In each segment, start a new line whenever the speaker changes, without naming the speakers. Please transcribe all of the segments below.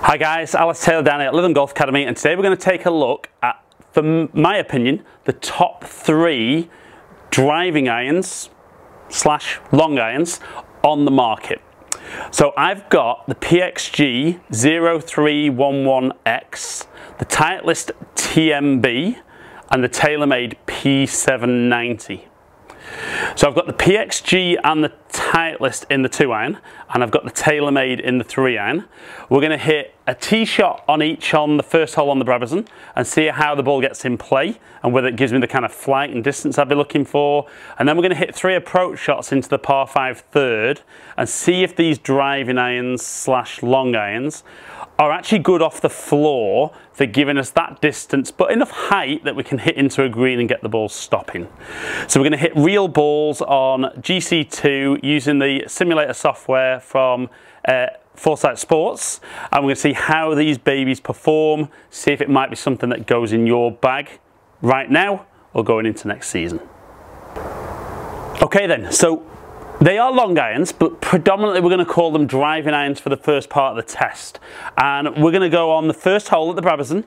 Hi guys, Alex Taylor down here at Lytham Golf Academy, and today we're going to take a look at, for my opinion, the top 3 driving irons / long irons on the market. So I've got the PXG 0311X, the TITLEIST TMB, and the TAYLOMADE P790. So I've got the PXG and the TITLEIST in the 2-iron, and I've got the TAYLOMADE in the 3-iron. We're going to hit a tee shot on each on the first hole on the Brabazon and see how the ball gets in play and whether it gives me the kind of flight and distance I'd be looking for. And then we're going to hit 3 approach shots into the par 5 third and see if these driving irons / long irons are actually good off the floor for giving us that distance but enough height that we can hit into a green and get the ball stopping. So we're going to hit real balls on GC2 using the simulator software from Foresight Sports, and we're going to see how these babies perform, see if it might be something that goes in your bag right now or going into next season. Okay then, so they are long irons, but predominantly we're going to call them driving irons for the first part of the test. And we're going to go on the first hole at the Brabazon,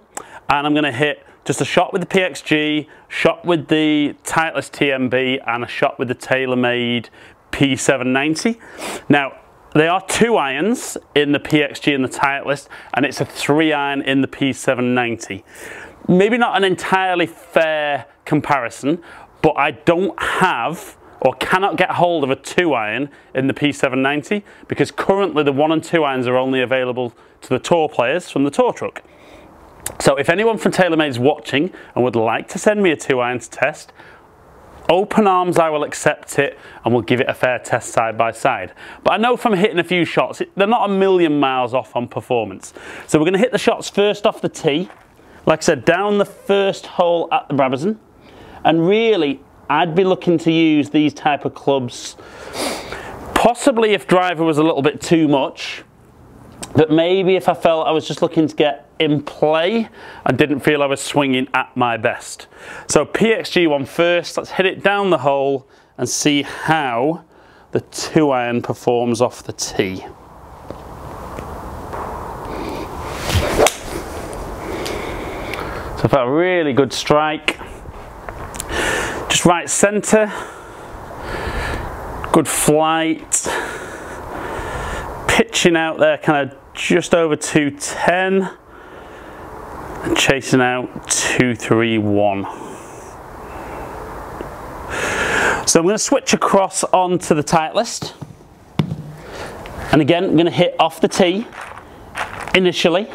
and I'm going to hit just a shot with the PXG, shot with the TITLEIST TMB, and a shot with the TAYLOMADE P790. Now, they are 2 irons in the PXG and the TITLEIST, and it's a 3-iron in the P790. Maybe not an entirely fair comparison, but I don't have or cannot get hold of a 2-iron in the P790 because currently the 1 and 2 irons are only available to the tour players from the tour truck. So if anyone from TaylorMade is watching and would like to send me a 2-iron to test, open arms, I will accept it and we'll give it a fair test side by side. But I know from hitting a few shots, they're not a million miles off on performance. So we're going to hit the shots first off the tee, like I said, down the first hole at the Brabazon. And really, I'd be looking to use these type of clubs, possibly if driver was a little bit too much, but maybe if I felt I was just looking to get in play and didn't feel I was swinging at my best. So PXG one first, let's hit it down the hole and see how the 2-iron performs off the tee. So I've got a really good strike, just right centre, good flight, pitching out there kind of just over 210 and chasing out 231. So I'm going to switch across onto the TITLEIST, and again I'm going to hit off the tee initially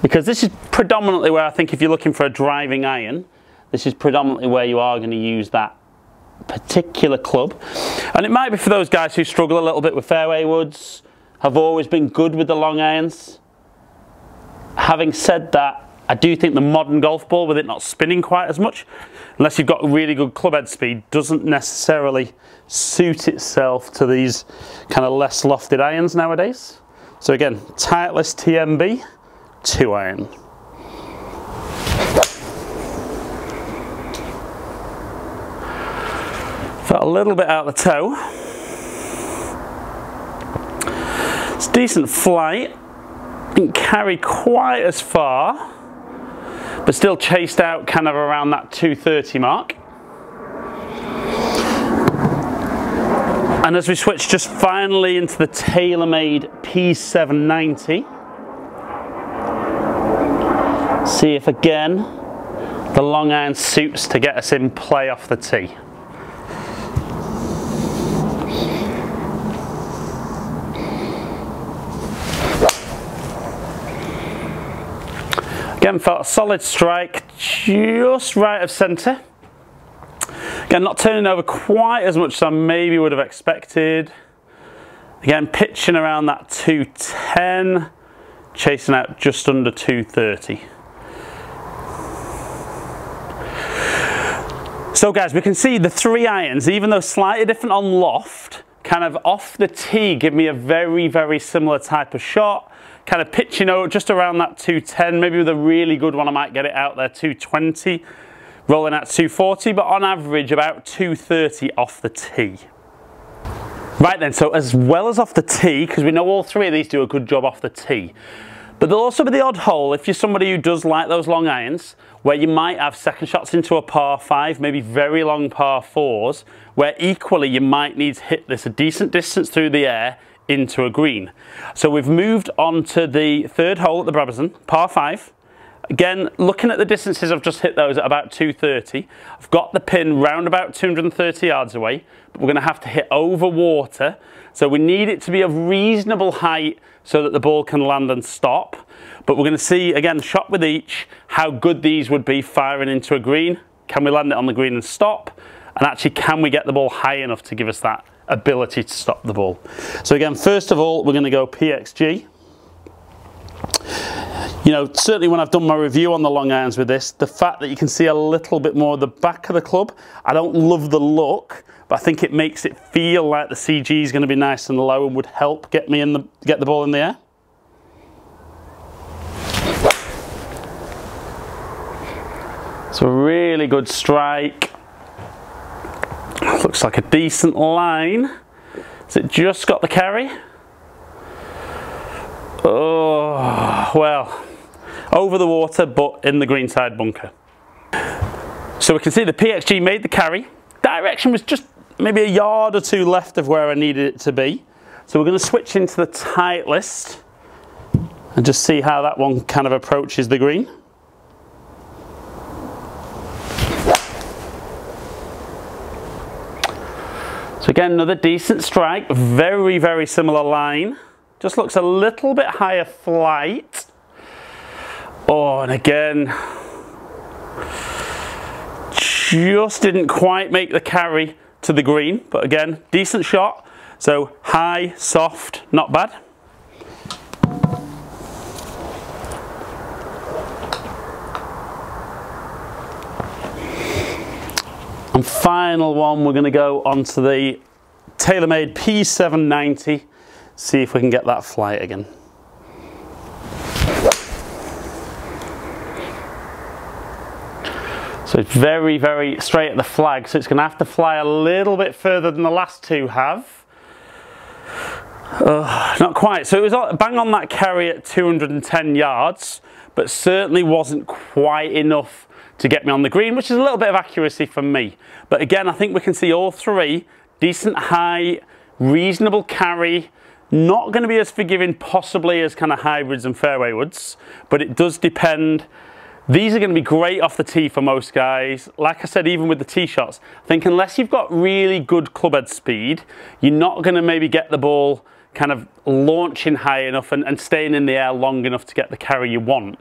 because this is predominantly where I think if you're looking for a driving iron, this is predominantly where you are going to use that particular club. And it might be for those guys who struggle a little bit with fairway woods, have always been good with the long irons. Having said that, I do think the modern golf ball, with it not spinning quite as much, unless you've got really good club head speed, doesn't necessarily suit itself to these kind of less lofted irons nowadays. So again, TITLEIST TMB, 2-iron. Felt a little bit out of the toe. It's decent flight, didn't carry quite as far, but still chased out kind of around that 230 mark. And as we switch just finally into the TAYLOMADE P790, see if again the long iron suits to get us in play off the tee. Again, felt a solid strike, just right of centre. Again, not turning over quite as much as I maybe would have expected. Again, pitching around that 210, chasing out just under 230. So guys, we can see the 3 irons, even though slightly different on loft, kind of off the tee give me a very, very similar type of shot. Kind of pitching out just around that 210, maybe with a really good one I might get it out there 220, rolling out 240, but on average about 230 off the tee. Right then, so as well as off the tee, because we know all 3 of these do a good job off the tee, But there'll also be the odd hole if you're somebody who does like those long irons, where you might have second shots into a par 5, maybe very long par 4s, where equally you might need to hit this a decent distance through the air into a green. So we've moved on to the third hole at the Brabazon, par 5. Again, looking at the distances, I've just hit those at about 230. I've got the pin round about 230 yards away, but we're going to have to hit over water. So we need it to be of reasonable height so that the ball can land and stop. But we're going to see, again, shot with each, how good these would be firing into a green. Can we land it on the green and stop? And actually, can we get the ball high enough to give us that ability to stop the ball? So again, first of all, we're going to go PXG. You know, certainly when I've done my review on the long irons with this, the fact that you can see a little bit more of the back of the club, I don't love the look, but I think it makes it feel like the CG is going to be nice and low and would help get the ball in the air. So a really good strike. Looks like a decent line. Has it just got the carry? Oh, well, over the water, but in the greenside bunker. So we can see the PXG made the carry. Direction was just maybe a yard or two left of where I needed it to be. So we're going to switch into the TITLEIST and just see how that one kind of approaches the green. So again, another decent strike, very, very similar line. Just looks a little bit higher flight. Oh, and again, just didn't quite make the carry to the green, but again, decent shot. So high, soft, not bad. And final one, we're going to go onto the TAYLORMADE P790. See if we can get that flight again. So it's very, very straight at the flag, so it's going to have to fly a little bit further than the last two have. Not quite. So it was bang on that carry at 210 yards, but certainly wasn't quite enough to get me on the green, which is a little bit of accuracy from me. But again, I think we can see all three, decent height, reasonable carry. Not going to be as forgiving possibly as kind of hybrids and fairway woods, but it does depend. These are going to be great off the tee for most guys. Like I said, even with the tee shots, I think unless you've got really good clubhead speed, you're not going to maybe get the ball kind of launching high enough and staying in the air long enough to get the carry you want.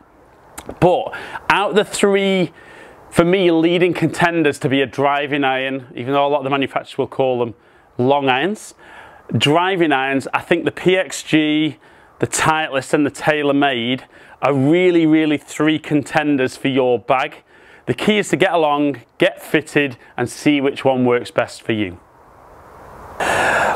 But out of the three, for me, leading contenders to be a driving iron, even though a lot of the manufacturers will call them long irons, driving irons, I think the PXG, the TITLEIST and the TAYLORMADE are really, really three contenders for your bag. The key is to get along, get fitted and see which one works best for you.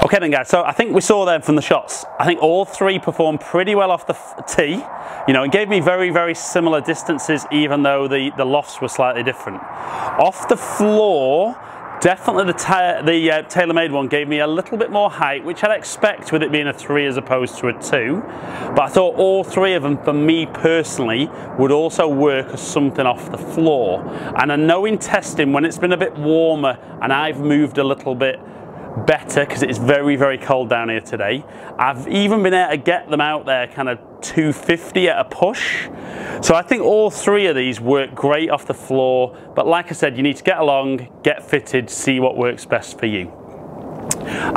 Okay then guys, so I think we saw there from the shots, I think all three performed pretty well off the tee. You know, it gave me very, very similar distances even though the lofts were slightly different. Off the floor, definitely the TAYLORMADE one gave me a little bit more height, which I'd expect with it being a 3 as opposed to a 2. But I thought all three of them, for me personally, would also work as something off the floor. And I know in testing, when it's been a bit warmer and I've moved a little bit better, because it's very, very cold down here today, I've even been able to get them out there kind of 250 at a push. So I think all three of these work great off the floor, but like I said, you need to get along, get fitted, see what works best for you.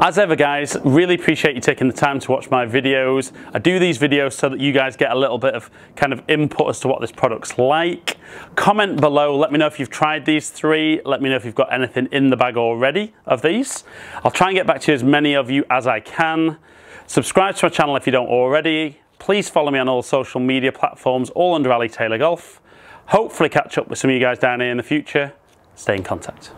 As ever guys, really appreciate you taking the time to watch my videos. I do these videos so that you guys get a little bit of kind of input as to what this product's like. Comment below, let me know if you've tried these three, let me know if you've got anything in the bag already of these. I'll try and get back to as many of you as I can. Subscribe to my channel if you don't already. Please follow me on all social media platforms, all under Ali Taylor Golf. Hopefully catch up with some of you guys down here in the future. Stay in contact.